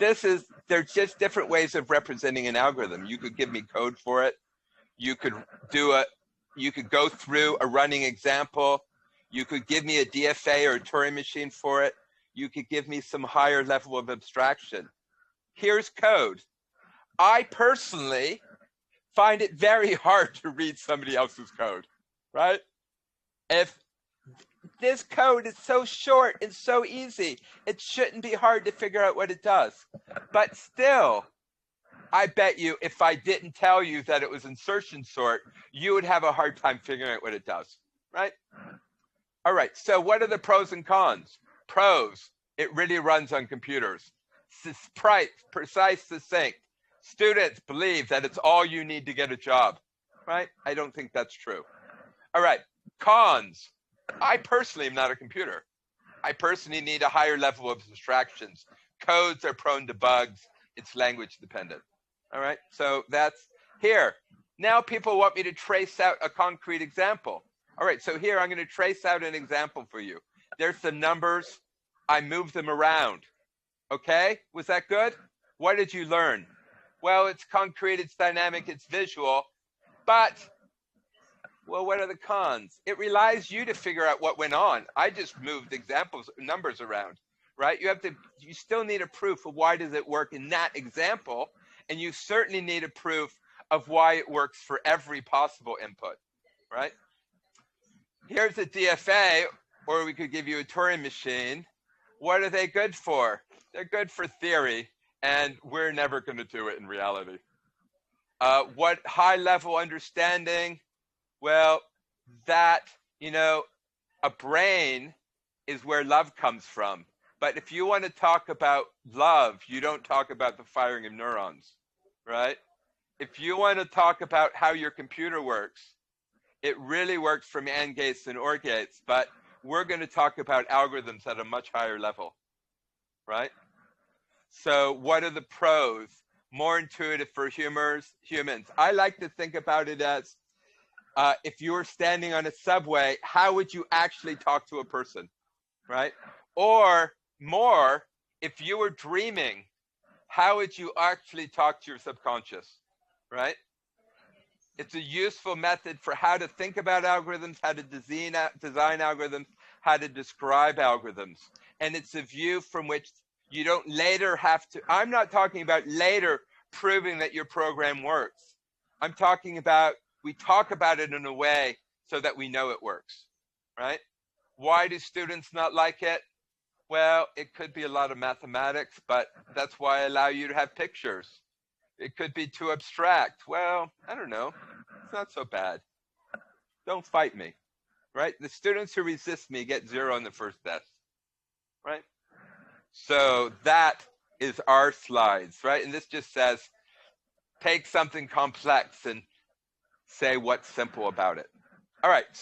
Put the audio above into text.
there's just different ways of representing an algorithm. You could give me code for it. You could go through a running example. You could give me a DFA or a Turing machine for it. You could give me some higher level of abstraction. Here's code. I personally find it very hard to read somebody else's code, right? If this code is so short and so easy, it shouldn't be hard to figure out what it does. But still, I bet you if I didn't tell you that it was insertion sort, you would have a hard time figuring out what it does, right? All right, so what are the pros and cons? Pros, it really runs on computers. Precise, succinct. Students believe that it's all you need to get a job, right? I don't think that's true. All right, cons. I personally am not a computer. I personally need a higher level of abstractions. Codes are prone to bugs. It's language dependent. All right, so that's here. Now people want me to trace out a concrete example. All right, so here I'm going to trace out an example for you. There's some numbers. I move them around. Okay, was that good? What did you learn? Well, it's concrete, it's dynamic, it's visual, but, well, what are the cons? It relies you to figure out what went on. I just moved numbers around, right? You still need a proof of why does it work in that example, and you certainly need a proof of why it works for every possible input, right? Here's a DFA, or we could give you a Turing machine. What are they good for? They're good for theory, and we're never going to do it in reality. What high level understanding? Well, that, a brain is where love comes from. But if you want to talk about love, you don't talk about the firing of neurons, right? If you want to talk about how your computer works, it really works from AND gates and OR gates, but we're going to talk about algorithms at a much higher level, right? So what are the pros? More intuitive for humans. I like to think about it as if you were standing on a subway, how would you actually talk to a person, right? Or more, if you were dreaming, how would you actually talk to your subconscious, right? It's a useful method for how to think about algorithms, how to design algorithms, how to describe algorithms. And it's a view from which you don't later have to, I'm not talking about later proving that your program works. I'm talking about, we talk about it in a way so that we know it works, right? Why do students not like it? Well, it could be a lot of mathematics, but that's why I allow you to have pictures. It could be too abstract. Well, I don't know. It's not so bad. Don't fight me, right? The students who resist me get 0 on the first test, right? So that is our slides, right? And this just says, take something complex and say what's simple about it. All right.